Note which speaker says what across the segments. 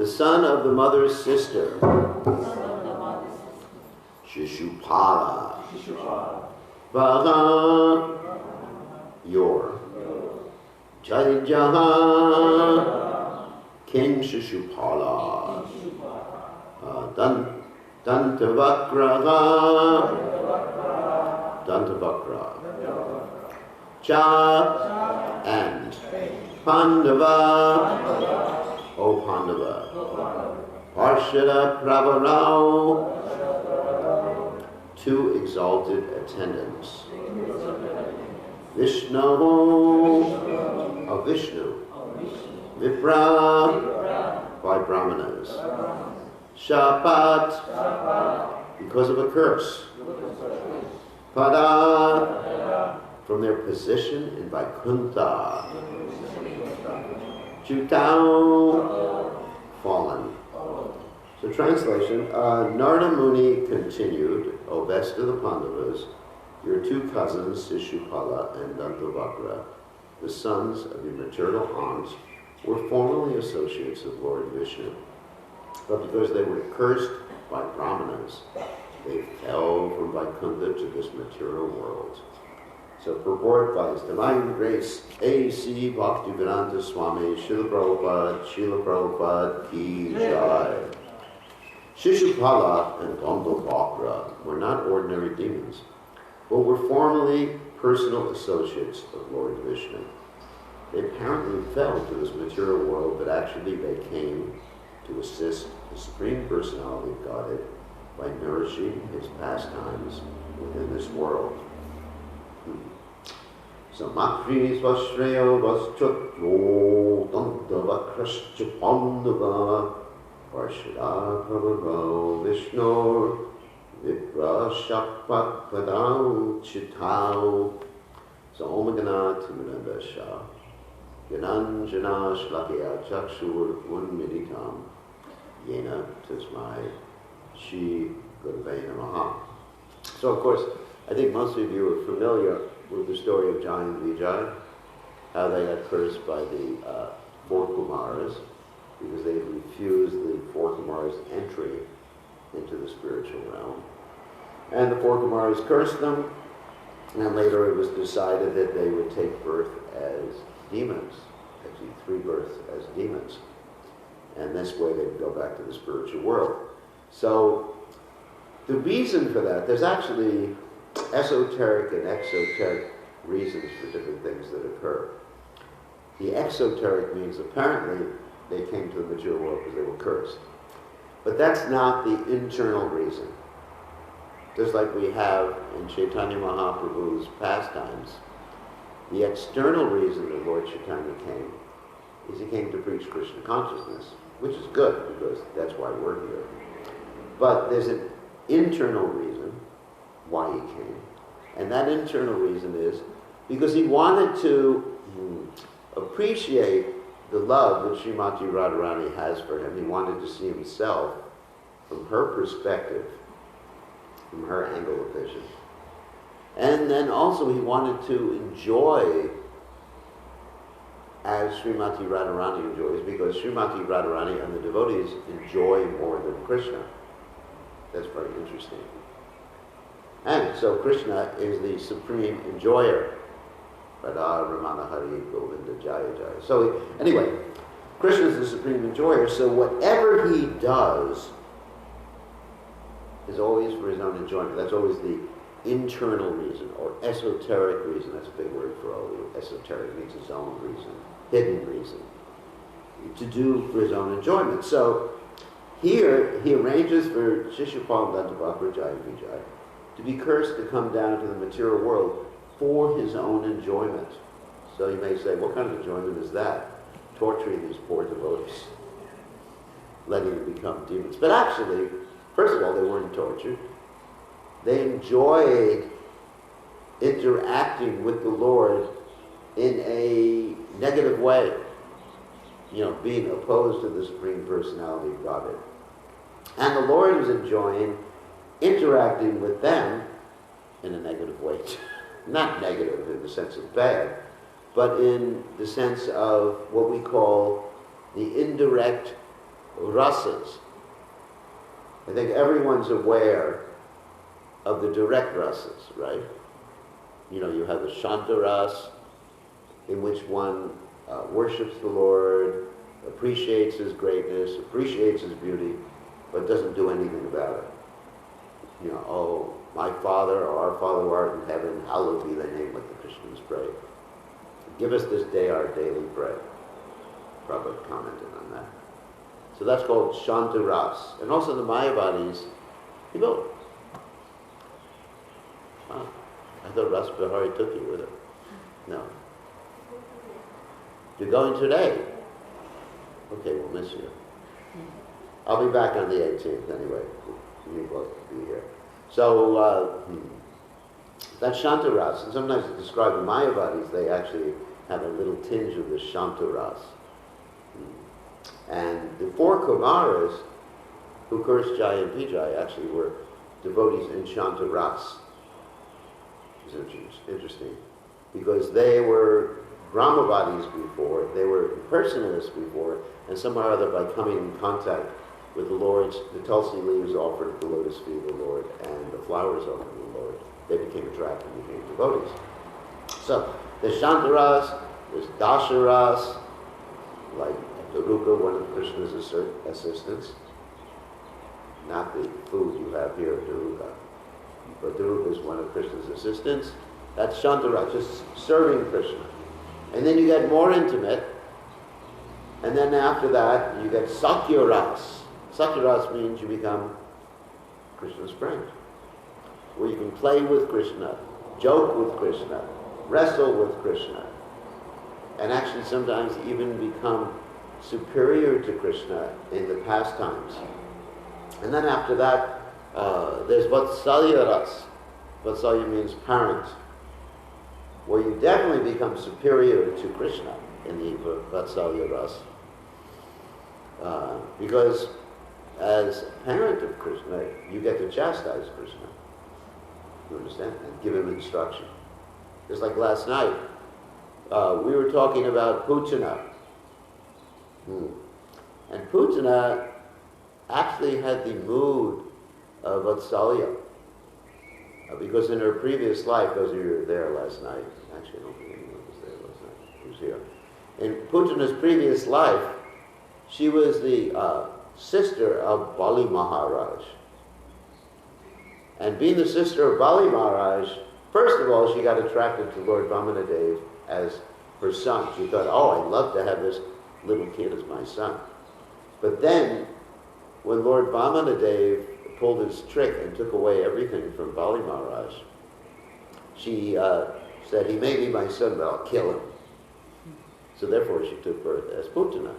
Speaker 1: the son of the mother's sister, Shishupala, Vaha, your, Jaijaha, King Shishupala, Dantavakra, Cha, and Pandava, O Pandava, Parshada Pravarao, two exalted attendants, Vishnu, of Vishnu, Vipra, by Brahmanas, Shapat, because of a curse, Pada, from their position in Vaikuntha, Jutao, fallen. So translation, Narada Muni continued, O best of the Pandavas, your two cousins, Shishupala and Dantavakra, the sons of your maternal aunts, were formerly associates of Lord Vishnu. But because they were cursed by Brahmanas, they fell from Vaikuntha to this material world. So purport by His Divine Grace, A.C. Bhaktivedanta Swami, Srila Prabhupada, Ki Jai. Shishupala and Dantavakra were not ordinary demons, but were formerly personal associates of Lord Vishnu. They apparently fell to this material world, but actually they came to assist the Supreme Personality of Godhead by nourishing His pastimes within this world. So Makri Svashreyo Vaschatyo Dantavakrascha Pandava Parshada Prabhavo Vishnu Vipra Shakpat Padau Chitau. So Omagana Timunandasha Yananjana Shlakya Chakshur Unmiditam Yena Tasmai Shi Gurve Namaha. So of course, I think most of you are familiar with the story of Jai and Vijay, how they got cursed by the four Kumaras because they refused the four Kumaras' entry into the spiritual realm. And the four Kumaras cursed them, and later it was decided that they would take birth as demons, actually 3 births as demons. And this way they would go back to the spiritual world. So the reason for that, there's actually esoteric and exoteric reasons for different things that occur. The exoteric means apparently they came to the material world because they were cursed. But that's not the internal reason. Just like we have in Chaitanya Mahaprabhu's pastimes, the external reason that Lord Chaitanya came is He came to preach Krishna consciousness, which is good because that's why we're here. But there's an internal reason why He came. And that internal reason is because He wanted to appreciate the love that Srimati Radharani has for Him. He wanted to see Himself from her perspective, from her angle of vision. And then also He wanted to enjoy as Srimati Radharani enjoys, because Srimati Radharani and the devotees enjoy more than Krishna. That's very interesting. And so Krishna is the supreme enjoyer. Radha Ramana Hari Govinda Jaya Jaya. So anyway, Krishna is the supreme enjoyer, so whatever He does is always for His own enjoyment. That's always the internal reason, or esoteric reason. That's a big word for all of you. Esoteric means His own reason, hidden reason, to do for His own enjoyment. So here He arranges for Shishupala and Dantavakra, Jai and Vijay, to be cursed to come down to the material world for His own enjoyment. So you may say, what kind of enjoyment is that? Torturing these poor devotees, letting them become demons. But actually, first of all, they weren't tortured. They enjoyed interacting with the Lord in a negative way, being opposed to the Supreme Personality of Godhead. And the Lord was enjoying interacting with them in a negative way. Not negative in the sense of bad, but in the sense of what we call the indirect rasas. I think everyone's aware of the direct rasas, right? You know, you have the Shanta ras, in which one worships the Lord, appreciates His greatness, appreciates His beauty, but doesn't do anything about it. You know, oh, my Father, or our Father who art in heaven, hallowed be thy name, like the Christians pray. Give us this day our daily bread. Prabhupada commented on that. So that's called Shanta ras. And also the Mayavadis, you know, wow, I thought Ras Bihari took you with her. No. You're going today? Okay, we'll miss you. I'll be back on the 18th anyway. You both be here. So that's Shanta ras. And sometimes to describe the Mayavadis, they actually have a little tinge of the Shanta ras. And the four Kumaras who cursed Jai and Vijay actually were devotees in Shanta ras. It's interesting, because they were Brahmavadis before, they were impersonalists before, and somehow or other by coming in contact with the Lord's, the Tulsi leaves offered at the lotus feet of the Lord, and the flowers offered to the Lord, they became attracted and became devotees. So, there's Shanta ras, there's Dasha ras, like Daruka, one of Krishna's assistants. Not the food you have here at Daruka, but Daruka is one of Krishna's assistants. That's Shanta ras, just serving Krishna. And then you get more intimate, and then after that you get Sakya ras. Sakya ras means you become Krishna's friend, where you can play with Krishna, joke with Krishna, wrestle with Krishna, and actually sometimes even become superior to Krishna in the pastimes. And then after that, there's Vatsalya ras. Vatsalya means parent, where you definitely become superior to Krishna in the Vatsalya ras. Because as parent of Krishna, you get to chastise Krishna. You understand? And give him instruction. Just like last night, we were talking about Putana. And Putana actually had the mood of Vatsalya. Because in her previous life, those of you who were there last night, actually I don't think anyone was there last night, who was here. In Putana's previous life, she was the sister of Bali Maharaj. And being the sister of Bali Maharaj, first of all, she got attracted to Lord Vamanadev as her son. She thought, oh, I'd love to have this little kid as my son. But then, when Lord Vamanadev pulled his trick and took away everything from Bali Maharaj, she said, he may be my son, but I'll kill him. So therefore she took birth as Putana,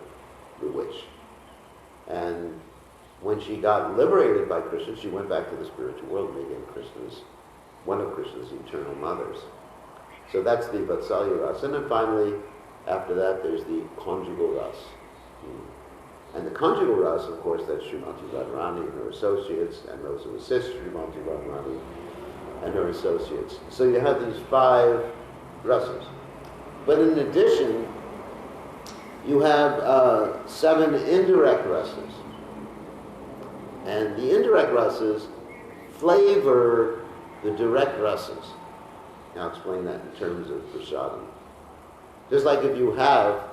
Speaker 1: the witch. And when she got liberated by Krishna, she went back to the spiritual world and became one of Krishna's eternal mothers. So that's the Vatsalya ras. And then finally, after that, there's the conjugal ras. And the conjugal ras, of course, that's Srimati Radharani and her associates, and those who assist Srimati Radharani and her associates. So you have these 5 rasas. But in addition, you have 7 indirect rasas. And the indirect rasas flavor the direct rasas. I'll explain that in terms of prasadam. Just like if you have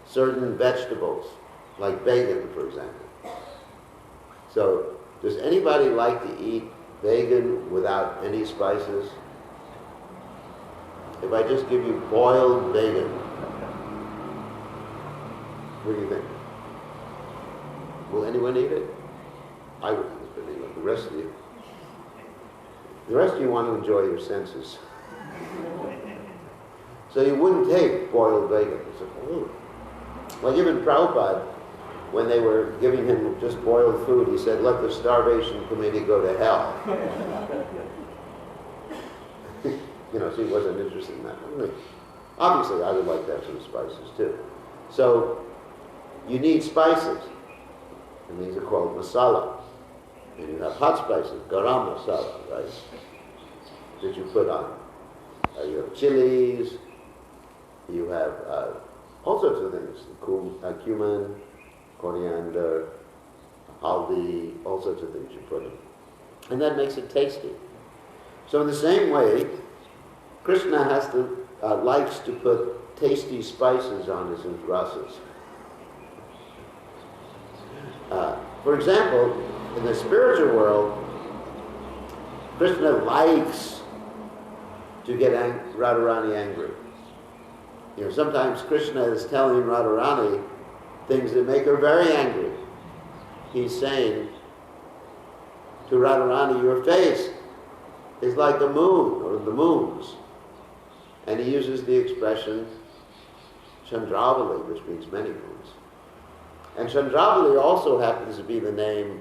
Speaker 1: certain vegetables, like bacon, for example. So, does anybody like to eat bacon without any spices? If I just give you boiled bacon, what do you think? Will anyone eat it? I wouldn't, but anyway, the rest of you want to enjoy your senses. So you wouldn't take boiled bacon. It's like, oh. Like even Prabhupada, when they were giving him just boiled food, he said, let the starvation committee go to hell. So he wasn't interested in that. Obviously, I would like to have some spices too. So you need spices, and these are called masala. And you have hot spices, garam masala, right, that you put on. You have chilies, you have all sorts of things, cumin, coriander, haldi, all sorts of things you put in. And that makes it tasty. So in the same way, Krishna likes to put tasty spices on his rasas. For example, in the spiritual world, Krishna likes to get Radharani angry. You know, sometimes Krishna is telling Radharani things that make her very angry. He's saying to Radharani, your face is like the moon or the moons. And he uses the expression Chandravali, which means many moons. And Chandravali also happens to be the name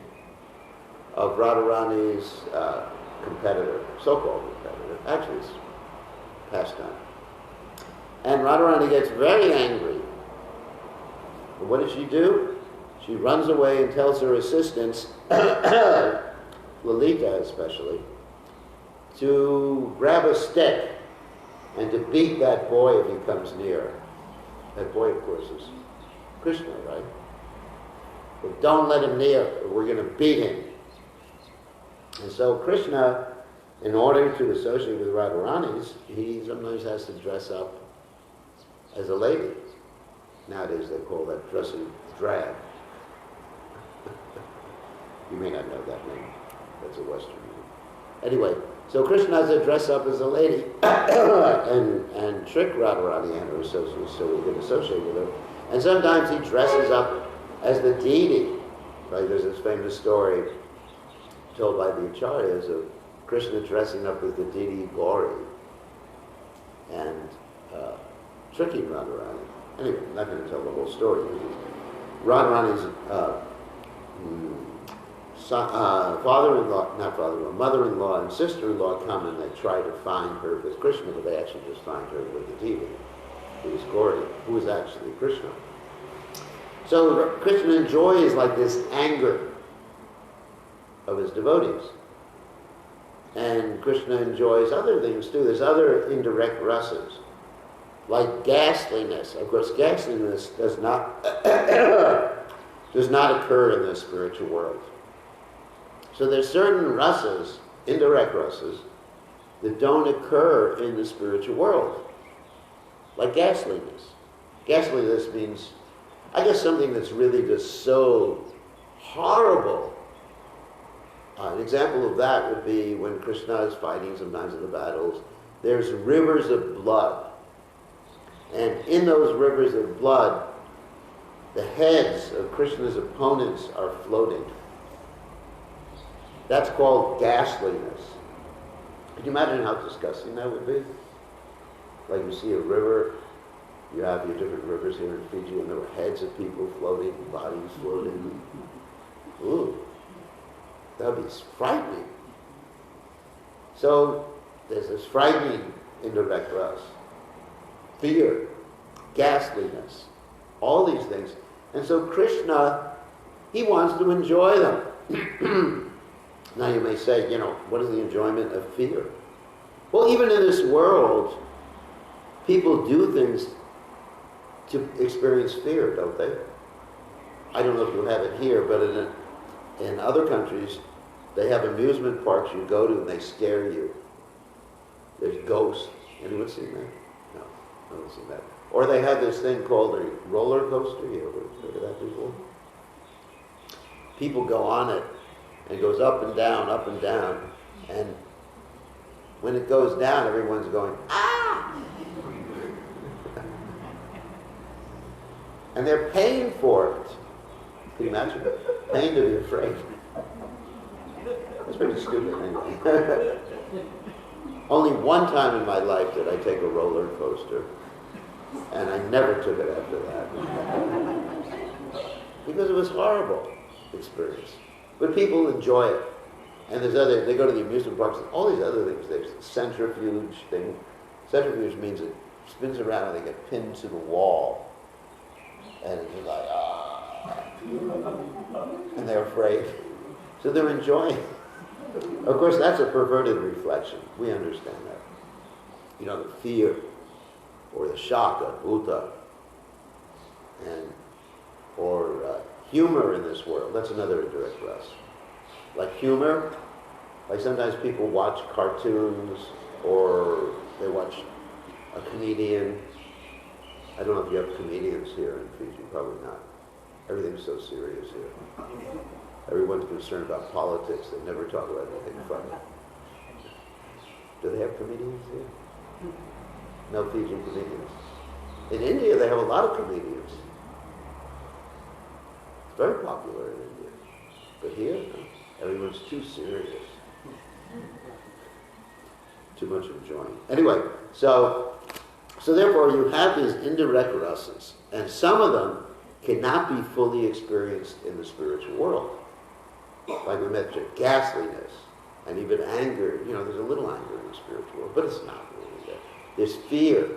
Speaker 1: of Radharani's competitor, so-called competitor. Actually, it's pastime. And Radharani gets very angry. But what does she do? She runs away and tells her assistants, Lalita especially, to grab a stick and to beat that boy if he comes near. That boy, of course, is Krishna, right? But don't let him near, or we're going to beat him. And so Krishna, in order to associate with Radharani, he sometimes has to dress up as a lady. Nowadays they call that dressing drag. You may not know that name. That's a Western name. Anyway, so Krishna has to dress up as a lady and trick Radharani and her associates so we can associate with her. And sometimes he dresses up as the deity. Right? There's this famous story told by the Acharyas of Krishna dressing up as the deity Gauri and tricking Radharani. Anyway, I'm not going to tell the whole story. Radharani's mother-in-law and sister-in-law come and they try to find her with Krishna, but they actually just find her with the deity, who is Gauri, who is actually Krishna. So Krishna enjoys like this anger of his devotees. And Krishna enjoys other things too. There's other indirect rasas, like ghastliness. Of course, ghastliness does not occur in the spiritual world. So there's certain rasas, indirect rasas, that don't occur in the spiritual world, like ghastliness. Ghastliness means, I guess, something that's really just so horrible. An example of that would be when Krishna is fighting sometimes in the battles. There's rivers of blood. And in those rivers of blood, the heads of Krishna's opponents are floating. That's called ghastliness. Can you imagine how disgusting that would be? Like you see a river, you have your different rivers here in Fiji, and there were heads of people floating, bodies floating. Ooh, that would be frightening. So there's this frightening indirect rasa. Fear, ghastliness, all these things. And so Krishna, he wants to enjoy them. Now you may say, what is the enjoyment of fear? Well, even in this world, people do things to experience fear, don't they? I don't know if you have it here, but in other countries, they have amusement parks you go to and they scare you. There's ghosts. Anyone seen that? No, I haven't seen that. Or they have this thing called a roller coaster. You ever heard of that before? People go on it, and it goes up and down, and when it goes down, everyone's going, ah! And they're paying for it. Can you imagine? Paying to be afraid. That's pretty stupid anyway. Only one time in my life did I take a roller coaster, and I never took it after that. Because it was a horrible experience. But people enjoy it. And they go to the amusement parks and all these other things. There's a centrifuge thing. Centrifuge means it spins around and they get pinned to the wall. And it's like, ah. And they're afraid. So they're enjoying it. Of course, that's a perverted reflection. We understand that. The fear or the shock of Bhuta or humor in this world, that's another indirect rasa. Like humor, like sometimes people watch cartoons or they watch a comedian. I don't know if you have comedians here in Fiji, probably not. Everything's so serious here. Everyone's concerned about politics, they never talk about anything funny. Do they have comedians here? No Fijian comedians. In India, they have a lot of comedians. It's very popular in India. But here, no. Everyone's too serious. Too much enjoying. Anyway, so therefore you have these indirect rasas, and some of them cannot be fully experienced in the spiritual world. Like we mentioned, ghastliness, and even anger. You know, there's a little anger in the spiritual world, but it's not really there. There's fear.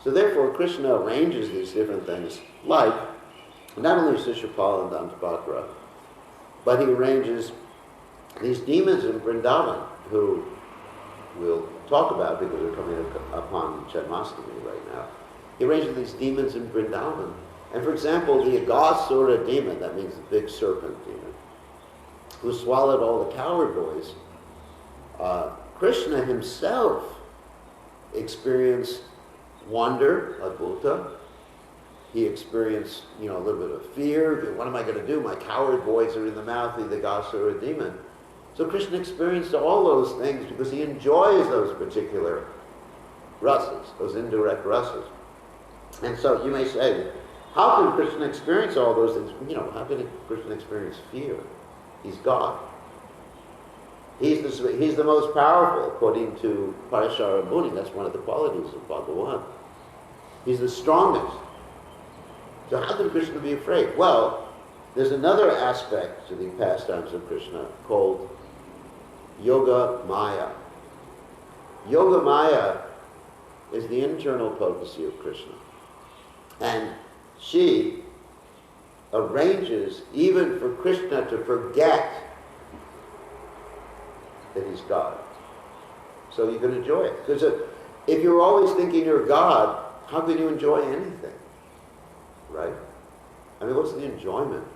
Speaker 1: So therefore, Krishna arranges these different things, like not only Shishupal and Dantapatra, but he arranges these demons in Vrindavan, who we'll talk about because we're coming upon Janmashtami right now. He arranges these demons in Vrindavan. And for example, the Agasura demon, that means the big serpent demon, who swallowed all the coward boys, Krishna himself experienced wonder, adbhuta. He experienced, a little bit of fear. What am I going to do? My coward boys are in the mouth of the Agasura demon. So Krishna experienced all those things because he enjoys those particular rasas, those indirect rasas. And so you may say, how can Krishna experience all those things? How can Krishna experience fear? He's God. He's the most powerful, according to Parashara Muni. That's one of the qualities of Bhagavan. He's the strongest. So how can Krishna be afraid? Well, there's another aspect to the pastimes of Krishna called Yoga Maya. Yoga Maya is the internal potency of Krishna. And she arranges even for Krishna to forget that he's God. So you can enjoy it. Because if you're always thinking you're God, how can you enjoy anything? Right? I mean, what's the enjoyment?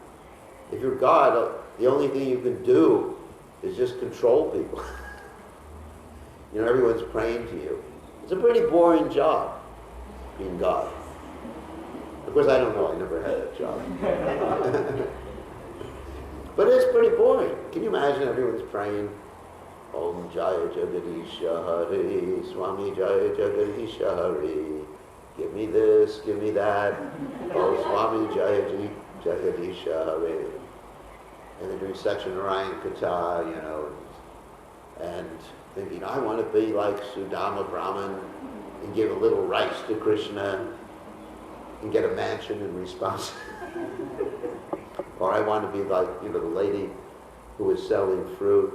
Speaker 1: If you're God, the only thing you can do is just control people. Everyone's praying to you. It's a pretty boring job, being God. Of course, I don't know. I never had that job. But it's pretty boring. Can you imagine everyone's praying, Om Jaya Jagadisha Hari, Swami Jaya Jagadisha Hari. Give me this, give me that. Oh, Swami Jaya Jagadisha Hari. And they're doing Satyanarayana Katha, and thinking, I want to be like Sudama Brahman and give a little rice to Krishna and get a mansion in response. Or I want to be like, the lady who was selling fruit,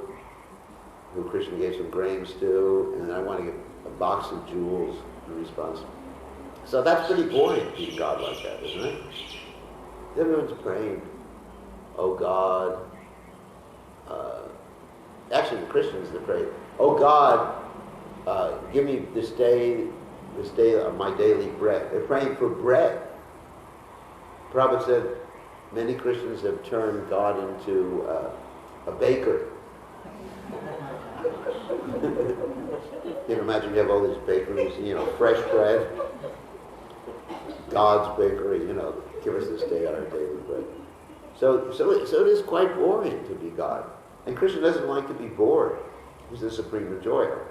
Speaker 1: who Krishna gave some grains to, and then I want to get a box of jewels in response. So that's pretty boring, being God like that, isn't it? Everyone's praying, oh God. Actually, the Christians, they pray, oh God, give me this day of my daily bread. They're praying for bread. Prabhupada said many Christians have turned God into a baker. You can imagine you have all these bakeries, fresh bread. God's bakery, give us this day our daily bread. So it is quite boring to be God. And Krishna doesn't like to be bored. He's the supreme enjoyer.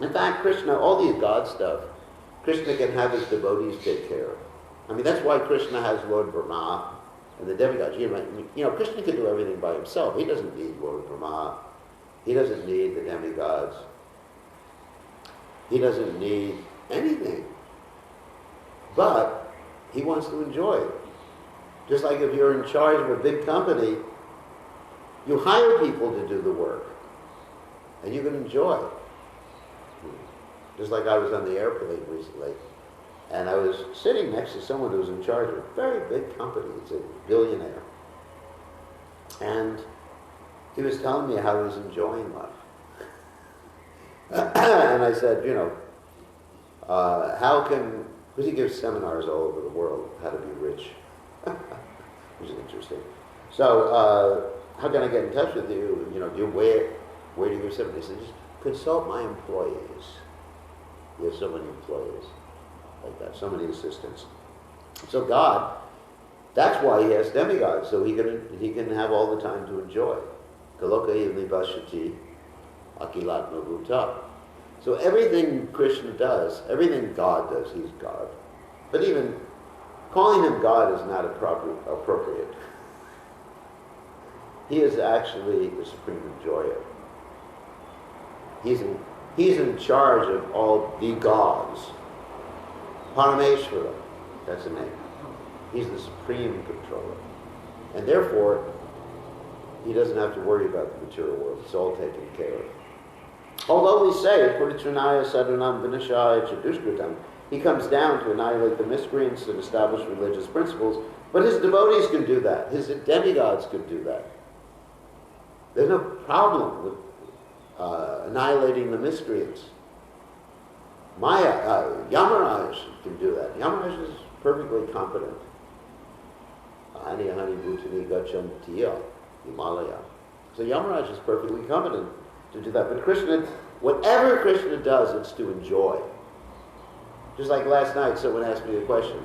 Speaker 1: In fact, Krishna, all these God stuff, Krishna can have his devotees take care of. I mean, that's why Krishna has Lord Brahma and the demigods. Krishna can do everything by himself. He doesn't need Lord Brahma. He doesn't need the demigods. He doesn't need anything. But he wants to enjoy it. Just like if you're in charge of a big company, you hire people to do the work. And you can enjoy it. Just like I was on the airplane recently, and I was sitting next to someone who was in charge of a very big company. It's a billionaire. And he was telling me how he was enjoying life. And I said, how can, because he gives seminars all over the world, how to be rich. which is interesting. So, how can I get in touch with you? You know, where do you accept? He said, just consult my employees. You have so many employees like that, so many assistants. So God, that's why he has demigods, so he can have all the time to enjoy. Kaloka yivni bashati akilat mabuta. So everything Krishna does, everything God does, he's God. But even calling him God is not appropriate. He is actually the supreme enjoyer. He's in charge of all the gods. Parameshvara, that's the name. He's the supreme controller. And therefore, he doesn't have to worry about the material world. It's all taken care of. Although we say, Puritranaya Sadhanam Vinashaya Chadushkritam, he comes down to annihilate the miscreants and establish religious principles, but his devotees can do that. His demigods could do that. There's no problem with annihilating the miscreants. Yamaraj can do that. Yamaraj is perfectly competent. Hani Bhutani Gachantiya, Himalaya. So Yamaraj is perfectly competent to do that. But Krishna, whatever Krishna does, it's to enjoy. Just like last night, someone asked me a question.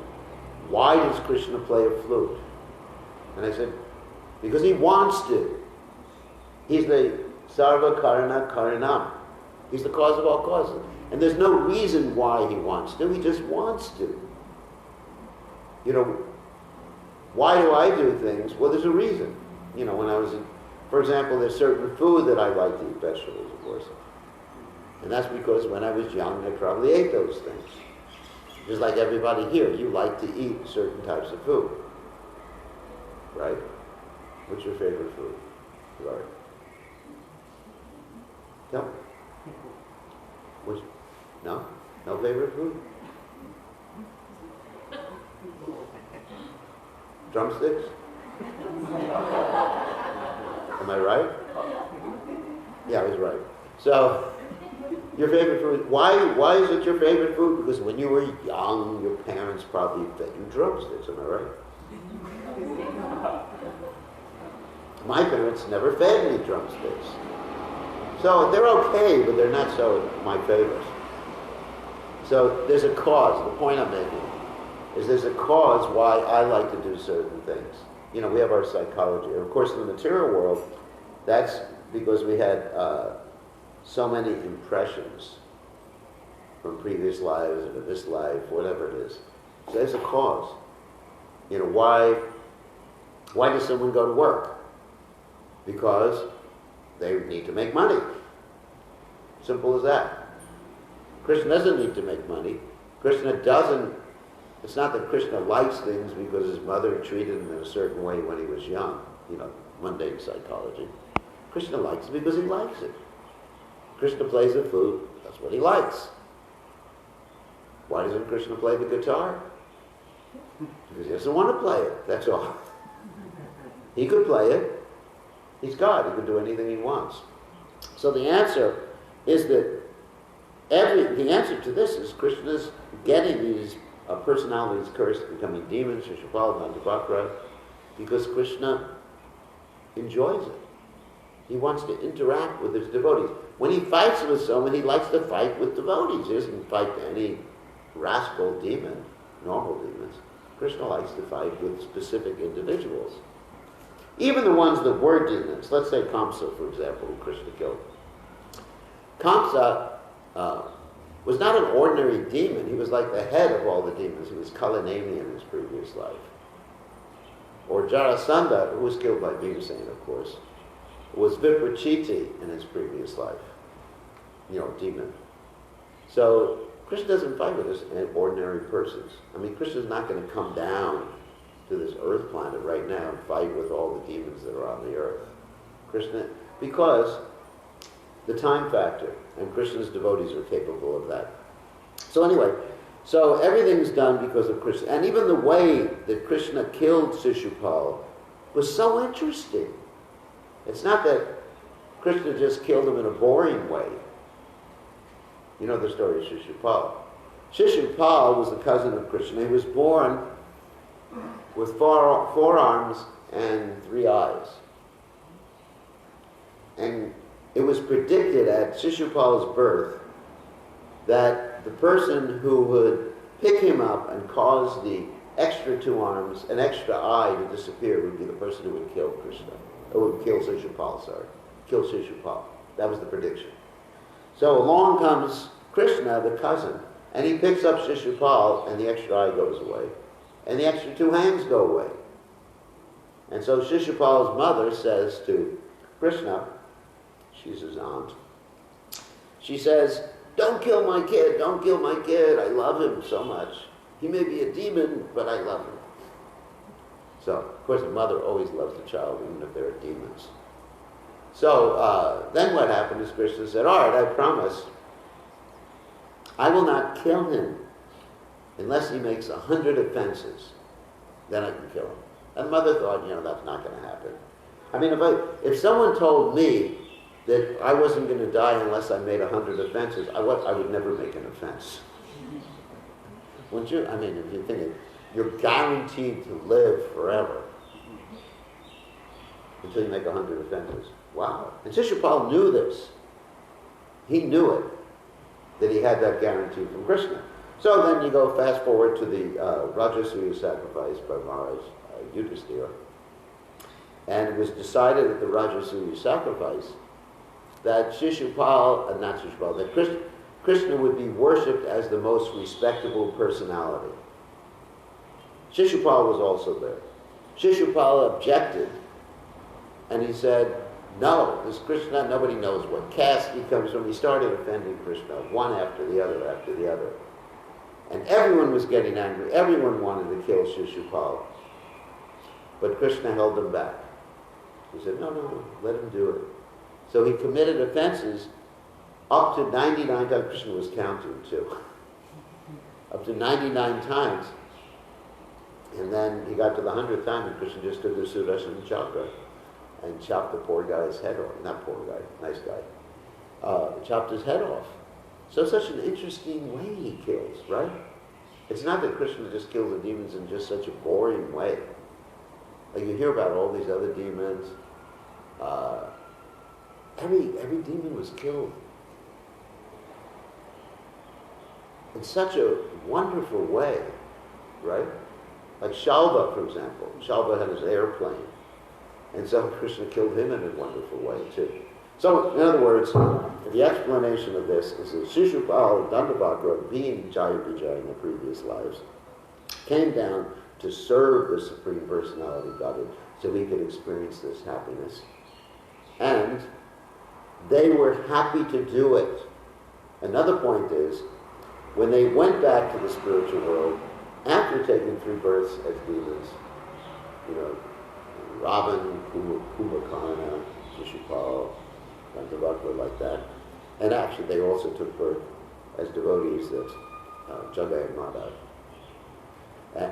Speaker 1: Why does Krishna play a flute? And I said, because he wants to. He's the Sarva Karana Karanam. He's the cause of all causes. And there's no reason why he wants to. He just wants to. You know, why do I do things? Well, there's a reason. You know, when I was for example, there's certain food that I like to eat, vegetables, of course. And that's because when I was young, I probably ate those things. Just like everybody here, you like to eat certain types of food. Right? What's your favorite food? Sorry. No? No? No favorite food? Drumsticks? Am I right? Yeah, I was right. So, your favorite food, why is it your favorite food? Because when you were young, your parents probably fed you drumsticks, am I right? My parents never fed me drumsticks. So they're okay, but they're not so my favorite. So there's a cause. The point I'm making is there's a cause why I like to do certain things. You know, we have our psychology. Of course, in the material world, that's because we had so many impressions from previous lives or this life, whatever it is. So there's a cause. You know, why does someone go to work? Because they need to make money. Simple as that. Krishna doesn't need to make money. It's not that Krishna likes things because his mother treated him in a certain way when he was young. You know, mundane psychology. Krishna likes it because he likes it. Krishna plays the flute, that's what he likes. Why doesn't Krishna play the guitar? Because he doesn't want to play it, that's all. He could play it. He's God, he can do anything he wants. So the answer is that the answer to this is Krishna's getting these personalities cursed, becoming demons, Shishupal, Nandabhakra, because Krishna enjoys it. He wants to interact with his devotees. When he fights with someone, he likes to fight with devotees. He doesn't fight any rascal demon, normal demons. Krishna likes to fight with specific individuals. Even the ones that were demons, let's say Kamsa, for example, who Krishna killed. Kamsa was not an ordinary demon. He was like the head of all the demons. He was Kalanemi in his previous life. Or Jarasandha, who was killed by Bhimsena, of course, was Viprachiti in his previous life. You know, demon. So Krishna doesn't fight with us ordinary persons. I mean, Krishna's not going to come down to this earth planet right now and fight with all the demons that are on the earth. Krishna, because the time factor, and Krishna's devotees are capable of that. So anyway, so everything's done because of Krishna. And even the way that Krishna killed Shishupal was so interesting. It's not that Krishna just killed him in a boring way. You know the story of Shishupal. Shishupal was the cousin of Krishna. He was born with four arms and 3 eyes. And it was predicted at Shishupal's birth that the person who would pick him up and cause the extra 2 arms, an extra eye to disappear would be the person who would kill Krishna. Or would kill Shishupal, kill Shishupal. That was the prediction. So along comes Krishna, the cousin, and he picks up Shishupal, and the extra eye goes away. And the extra 2 hands go away. And so Shishupal's mother says to Krishna, she's his aunt, she says, "Don't kill my kid, don't kill my kid, I love him so much. He may be a demon, but I love him." So, of course, a mother always loves the child, even if there are demons. So, then what happened is Krishna said, "All right, I promise, I will not kill him unless he makes 100 offenses. Then I can kill him." And the mother thought, that's not going to happen. I mean, if someone told me that I wasn't going to die unless I made 100 offenses, I would never make an offense. Wouldn't you? I mean, if you think it, you're guaranteed to live forever until you make 100 offenses. Wow. And Shishupal knew this. He knew it, that he had that guarantee from Krishna. So then you go fast forward to the Rajasuya sacrifice by Maharaj Yudhisthira. And it was decided at the Rajasuya sacrifice that that Krishna would be worshipped as the most respectable personality. Shishupal was also there. Shishupal objected, and he said, "No, this Krishna, nobody knows what caste he comes from." He started offending Krishna, one after the other after the other. And everyone was getting angry. Everyone wanted to kill Shishupal. But Krishna held them back. He said, no, let him do it. So he committed offenses up to 99 times. Krishna was counting too. Up to 99 times. And then he got to the 100th time, and Krishna just took the Sudarshan chakra and chopped the poor guy's head off. Not poor guy, nice guy. Chopped his head off. So such an interesting way he kills, right? It's not that Krishna just kills the demons in just such a boring way. Like you hear about all these other demons. Every demon was killed in such a wonderful way, right? Like Shalva, for example. Shalva had his airplane. And so Krishna killed him in a wonderful way, too. So, in other words, the explanation of this is that Shishupal Dandabhadra, being Jaya Vijaya in the previous lives, came down to serve the Supreme Personality of Godhead so he could experience this happiness. And they were happy to do it. Another point is, when they went back to the spiritual world, after taking 3 births as demons, Ravan, Kumbhakarna, Shishupal, Dandabhadra, like that. And actually they also took birth as devotees at Jagai and Madhav.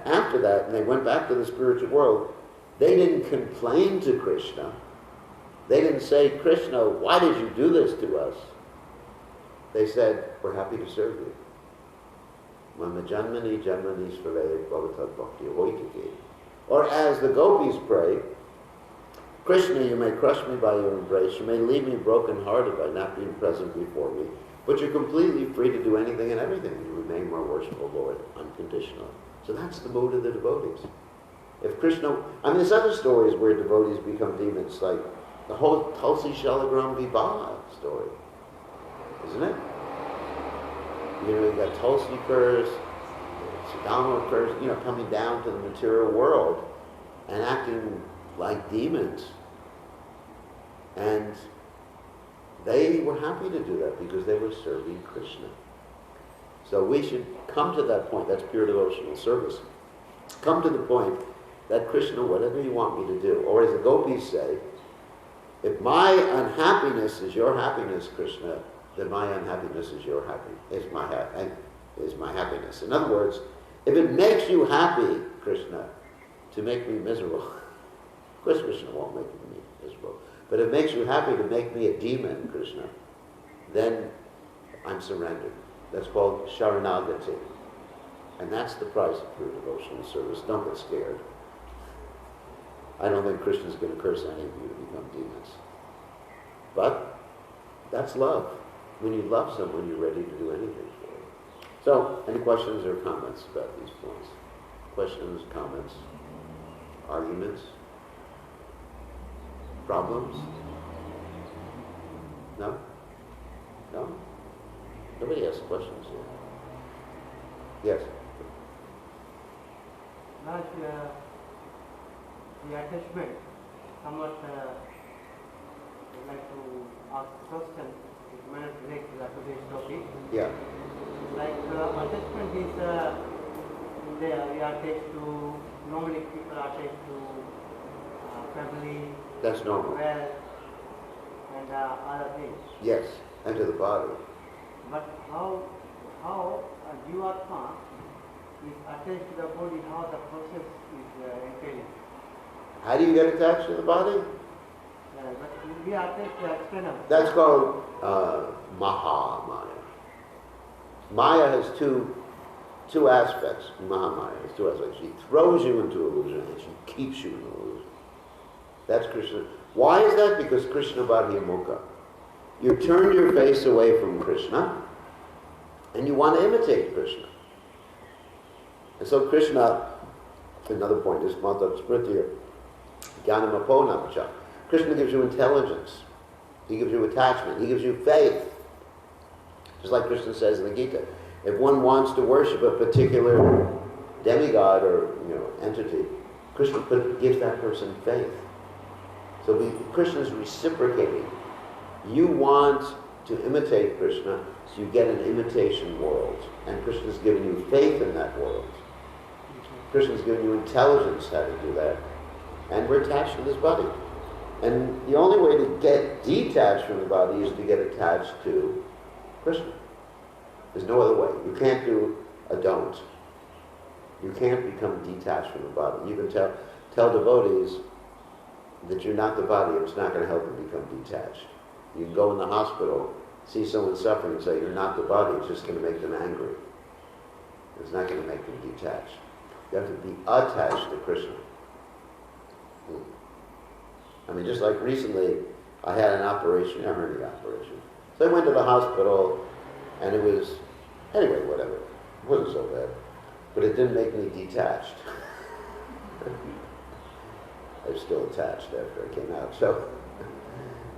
Speaker 1: After that, and they went back to the spiritual world, they didn't complain to Krishna. They didn't say, "Krishna, why did you do this to us?" They said, "We're happy to serve you." Mama janmani janmani svare bhavatad bhakti hoitake. Or as the gopis pray, "Krishna, you may crush me by your embrace, you may leave me broken-hearted by not being present before me, but you're completely free to do anything and everything. You remain my worshipful Lord unconditionally." So that's the mood of the devotees. If Krishna, there's other stories where devotees become demons, like the whole Tulsi Shalagram Vibha story, isn't it? You got Tulsi curse, Sudama curse, coming down to the material world and acting like demons. And they were happy to do that because they were serving Krishna. So we should come to that point. That's pure devotional service. Come to the point that Krishna, whatever you want me to do, or as the gopis say, if my unhappiness is your happiness, Krishna, then my unhappiness is your is my happiness. In other words, if it makes you happy, Krishna, to make me miserable, of course Krishna won't make me miserable, but if it makes you happy to make me a demon, Krishna, then I'm surrendered. That's called Sharanagati. And that's the price of pure devotional service. Don't get scared. I don't think Krishna's going to curse any of you to become demons. But that's love. When you love someone, you're ready to do anything for them. So, any questions or comments about these points? Questions, comments, arguments, problems? No? No? Nobody has questions yet. Yes?
Speaker 2: Raj, the attachment, somewhat I'd like to ask a question. It may not relate to today's topic.
Speaker 1: Yeah.
Speaker 2: Like attachment is there, we are attached to, normally people are attached to family,
Speaker 1: That's normal.
Speaker 2: wealth, and other things.
Speaker 1: Yes, and to the body.
Speaker 2: But how a Jivatma is attached to the body, how the process is entailed.
Speaker 1: How do you get attached to the body?
Speaker 2: But we are attached to external.
Speaker 1: That's called Mahamaya. Maya has two aspects. Mahamaya has two aspects. She throws you into illusion and she keeps you in illusion. That's Krishna. Why is that? Because Krishna Bhadya Mukha. You turn your face away from Krishna and you want to imitate Krishna. And so Krishna, another point is Mata Smritya, Jnanamaponamcha. Krishna gives you intelligence. He gives you attachment. He gives you faith. Just like Krishna says in the Gita, if one wants to worship a particular demigod or entity, Krishna gives that person faith. So Krishna is reciprocating. You want to imitate Krishna, so you get an imitation world. And Krishna's giving you faith in that world. Krishna's giving you intelligence how to do that. And we're attached to this body. And the only way to get detached from the body is to get attached to Krishna. There's no other way. You can't do a don't. You can't become detached from the body. You can tell devotees that you're not the body. It's not going to help them become detached. You can go in the hospital, see someone suffering and say, you're not the body. It's just going to make them angry. It's not going to make them detached. You have to be attached to Krishna. I mean, just like recently, I had an operation, a hernia operation. So I went to the hospital, and it was, anyway, whatever. It wasn't so bad. But it didn't make me detached. I was still attached after I came out.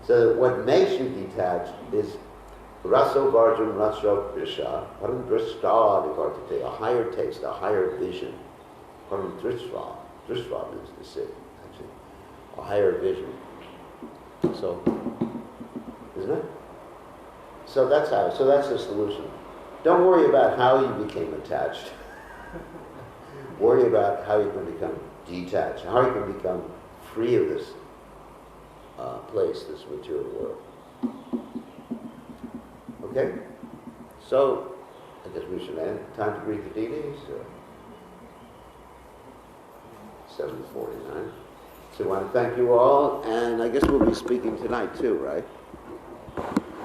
Speaker 1: So what makes you detached is raso varjam raso prisha, param drishta divartate, a higher taste, a higher vision. Param drishva. Drishva means to see, actually. A higher vision. So, isn't it? So that's the solution. Don't worry about how you became attached. Worry about how you can become detached, how you can become free of this place, this material world. Okay? So, I guess we should end. Time to greet the deities. 7:49. So I want to thank you all, and I guess we'll be speaking tonight too, right?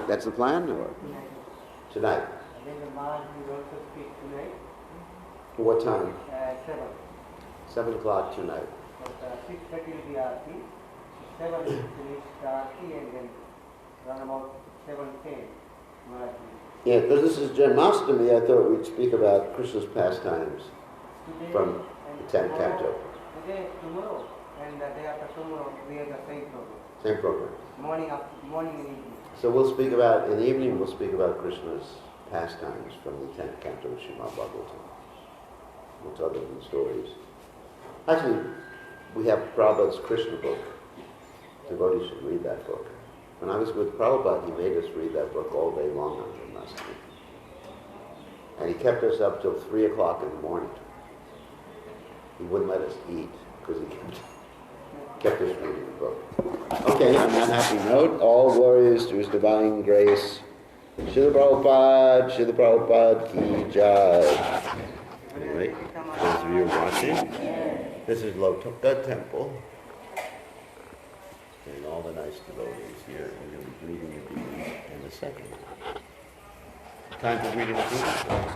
Speaker 1: That's the plan, or? Tonight.
Speaker 2: And then the Maharaj will also speak tonight.
Speaker 1: What time?
Speaker 2: 7.
Speaker 1: 7 o'clock tonight.
Speaker 2: But 6:30 will be Aarti. 7 will finish the Aarti, and then around about 7:10 Maharaj will.
Speaker 1: Yeah, because this is Janmashtami, I thought we'd speak about Krishna's pastimes
Speaker 2: Today
Speaker 1: from
Speaker 2: and
Speaker 1: the 10th
Speaker 2: tomorrow-
Speaker 1: canto.
Speaker 2: Today, tomorrow, and the day after tomorrow, we have the same program.
Speaker 1: Same program.
Speaker 2: Morning and evening.
Speaker 1: So we'll speak about, in the evening, we'll speak about Krishna's pastimes from the 10th canto of Srimad Bhagavatam. We'll talk about the stories. Actually, we have Prabhupada's Krishna book. Devotees should read that book. When I was with Prabhupada, he made us read that book all day long on Janmashtami. And he kept us up till 3 o'clock in the morning. He wouldn't let us eat because he kept us reading the book. Okay, on that happy note, all glories to His divine grace. Srila Prabhupada ki jai. Anyway, those of you watching, this is Lautoka Temple. And all the nice devotees here. We're going to be greeting the deities in a second. Time for greeting the deities.